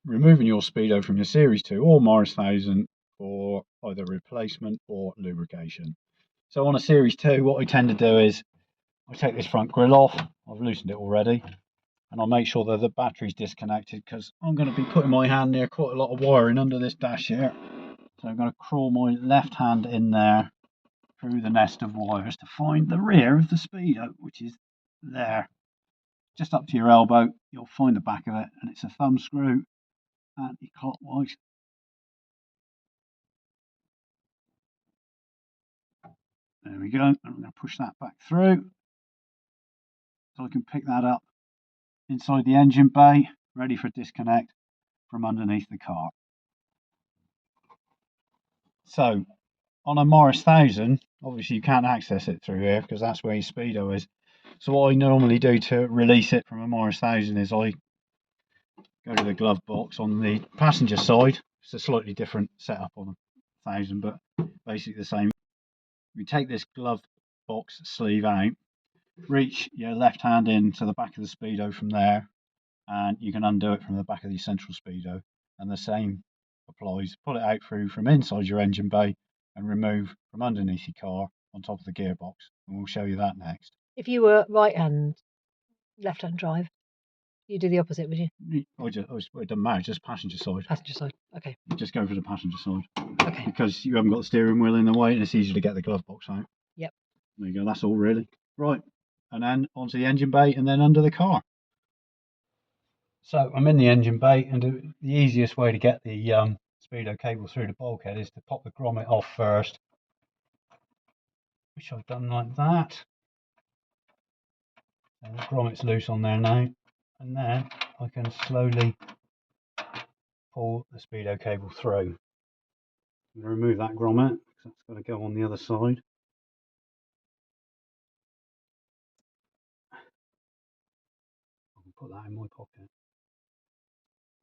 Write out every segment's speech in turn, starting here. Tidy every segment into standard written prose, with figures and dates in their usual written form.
removing your Speedo from your Series 2 or Morris 1000 for either replacement or lubrication. So on a Series 2, what I tend to do is I take this front grille off. I've loosened it already, and I'll make sure that the battery's disconnected because I'm going to be putting my hand near quite a lot of wiring under this dash here. So I'm going to crawl my left hand in there through the nest of wires to find the rear of the Speedo, which is there. Just up to your elbow, you'll find the back of it, and it's a thumb screw anti-clockwise. There we go. I'm going to push that back through so I can pick that up inside the engine bay, ready for disconnect from underneath the car. So on a Morris 1000, obviously you can't access it through here because that's where your Speedo is. So what I normally do to release it from a Morris 1000 is I go to the glove box on the passenger side. It's a slightly different setup on a 1000, but basically the same. You take this glove box sleeve out, reach your left hand into the back of the Speedo from there, and you can undo it from the back of the central Speedo, and the same applies. Pull it out through from inside your engine bay and remove from underneath your car on top of the gearbox, and we'll show you that next. If you were right hand, left hand drive, you do the opposite, would you? It doesn't matter, just passenger side. Passenger side, okay. You just go for the passenger side. Okay. Because you haven't got the steering wheel in the way and it's easy to get the glove box out. Yep. There you go, that's all really. Right, and then onto the engine bay and then under the car. So I'm in the engine bay, and the easiest way to get the Speedo cable through the bulkhead is to pop the grommet off first, which I've done like that. And the grommet's loose on there now, and then I can slowly pull the Speedo cable through. I'm going to remove that grommet because that's got to go on the other side. I can put that in my pocket.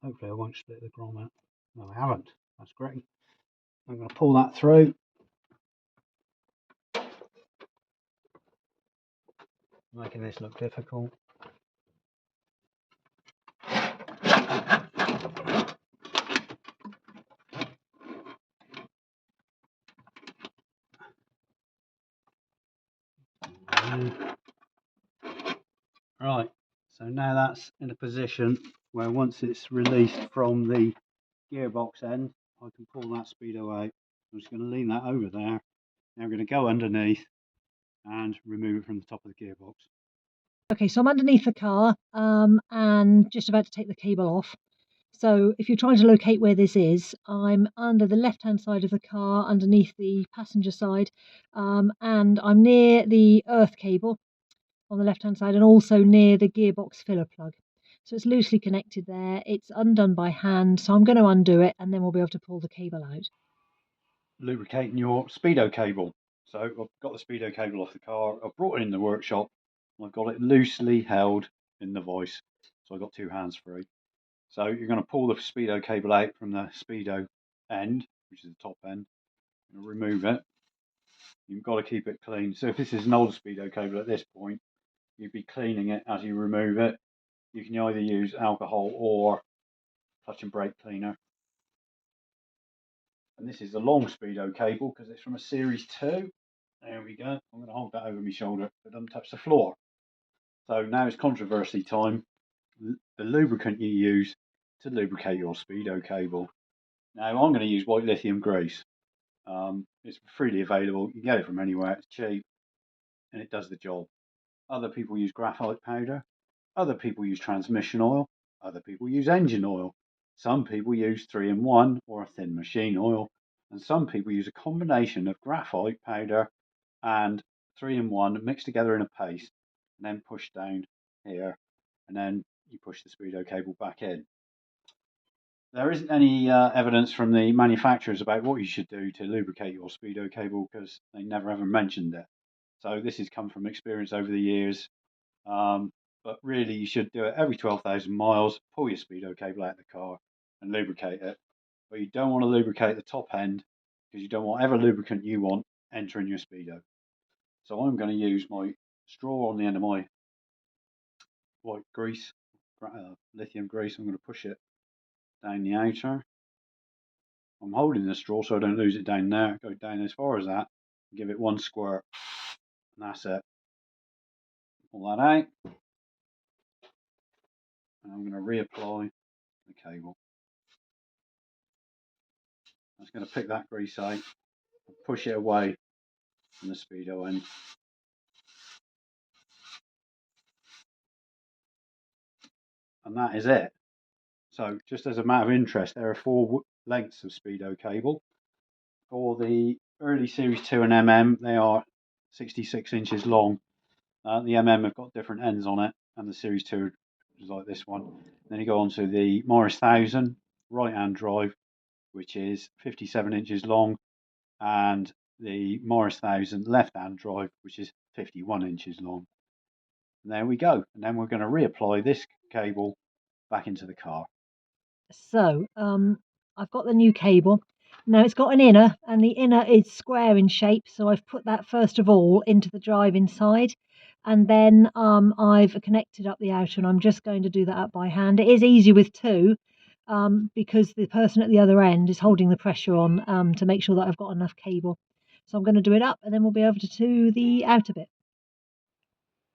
Hopefully I won't split the grommet. No, I haven't. That's great. I'm going to pull that through. Making this look difficult. Right, so now that's in a position where once it's released from the gearbox end, I can pull that Speedo out. I'm just going to lean that over there. Now I'm going to go underneath and remove it from the top of the gearbox. Okay, so I'm underneath the car and just about to take the cable off. So if you're trying to locate where this is, I'm under the left-hand side of the car, underneath the passenger side, and I'm near the earth cable on the left-hand side and also near the gearbox filler plug. So it's loosely connected there. It's undone by hand, so I'm going to undo it and then we'll be able to pull the cable out. Lubricating your Speedo cable. So I've got the Speedo cable off the car. I've brought it in the workshop. I've got it loosely held in the vise, so I've got two hands free. So you're going to pull the Speedo cable out from the Speedo end, which is the top end. Remove it. You've got to keep it clean. So if this is an old Speedo cable at this point, you'd be cleaning it as you remove it. You can either use alcohol or touch and brake cleaner. And this is the long Speedo cable because it's from a Series 2. There we go. I'm going to hold that over my shoulder so it doesn't touch the floor. So now it's controversy time. The lubricant you use to lubricate your Speedo cable. Now I'm going to use white lithium grease. It's freely available. You can get it from anywhere. It's cheap and it does the job. Other people use graphite powder. Other people use transmission oil. Other people use engine oil. Some people use 3-in-1 or a thin machine oil. And some people use a combination of graphite powder and 3-in-1 mixed together in a paste and then push down here. And then you push the Speedo cable back in. There isn't any evidence from the manufacturers about what you should do to lubricate your Speedo cable because they never ever mentioned it. So this has come from experience over the years. But really you should do it every 12,000 miles, pull your Speedo cable out of the car and lubricate it. But you don't want to lubricate the top end because you don't want whatever lubricant you want entering your Speedo. So I'm going to use my straw on the end of my white grease, lithium grease. I'm going to push it down the outer. I'm holding the straw so I don't lose it down there. Go down as far as that, give it one squirt, and that's it. Pull that out, and I'm going to reapply the cable. I'm just going to pick that grease out, push it away from the Speedo end. And that is it. So just as a matter of interest, there are 4 lengths of Speedo cable. For the early Series 2 and MM, they are 66 inches long. The MM have got different ends on it, and the Series 2 is like this one. Then you go on to the Morris 1000 right-hand drive, which is 57 inches long, and the Morris 1000 left-hand drive, which is 51 inches long. And there we go. And then we're going to reapply this cable back into the car. So I've got the new cable. Now it's got an inner, and the inner is square in shape, so I've put that first of all into the drive inside, and then I've connected up the outer, and I'm just going to do that up by hand. It is easier with 2 because the person at the other end is holding the pressure on to make sure that I've got enough cable. So I'm going to do it up, and then we'll be able to do the outer bit.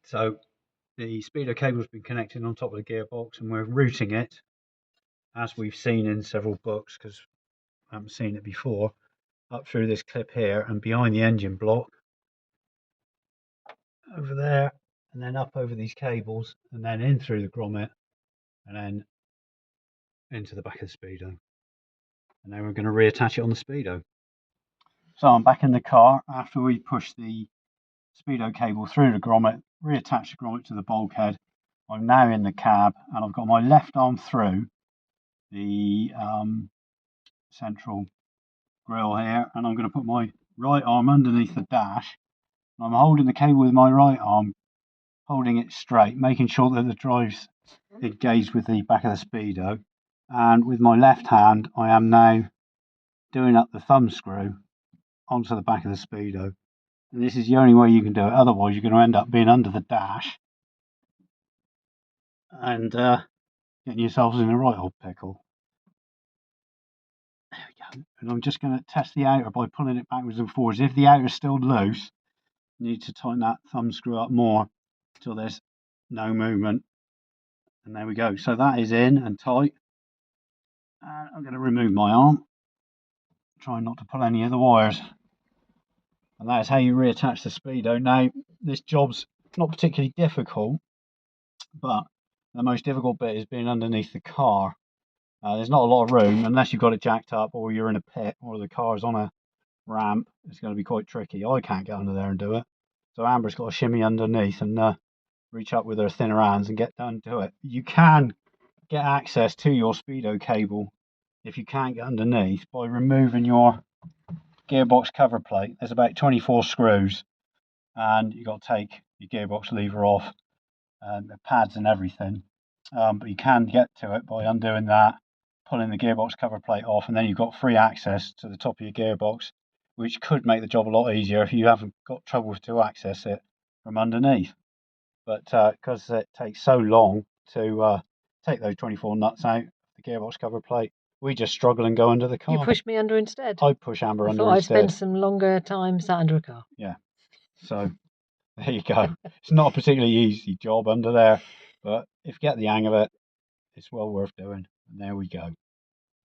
So the Speedo cable's been connected on top of the gearbox, and we're routing it, as we've seen in several books, because I haven't seen it before, up through this clip here and behind the engine block, over there, and then up over these cables, and then in through the grommet, and then into the back of the Speedo. And then we're going to reattach it on the Speedo. So I'm back in the car after we push the Speedo cable through the grommet, reattach the grommet to the bulkhead. I'm now in the cab, and I've got my left arm through the central grill here, and I'm going to put my right arm underneath the dash. I'm holding the cable with my right arm, holding it straight, making sure that the drive's engaged with the back of the Speedo, and with my left hand I am now doing up the thumb screw onto the back of the Speedo. And this is the only way you can do it, otherwise you're going to end up being under the dash and getting yourselves in a right old pickle. There we go. And I'm just going to test the outer by pulling it backwards and forwards. If the outer is still loose, you need to tighten that thumb screw up more until there's no movement. And there we go. So that is in and tight. And I'm going to remove my arm, try not to pull any of the wires. And that is how you reattach the Speedo. Now, this job's not particularly difficult, but the most difficult bit is being underneath the car. There's not a lot of room unless you've got it jacked up, or you're in a pit, or the car's on a ramp. It's going to be quite tricky. I can't get under there and do it. So Amber's got to shimmy underneath and reach up with her thinner hands and get down to it. You can get access to your Speedo cable if you can't get underneath by removing your gearbox cover plate. There's about 24 screws, and you've got to take your gearbox lever off and the pads and everything. But you can get to it by undoing that, pulling the gearbox cover plate off, and then you've got free access to the top of your gearbox, which could make the job a lot easier if you haven't got trouble to access it from underneath. But because it takes so long to take those 24 nuts out, the gearbox cover plate, we just struggle and go under the car. You push me under instead. I push Amber under instead. I instead. spend some longer time sat under a car. Yeah. So there you go. It's not a particularly easy job under there, but if you get the hang of it, it's well worth doing. And there we go.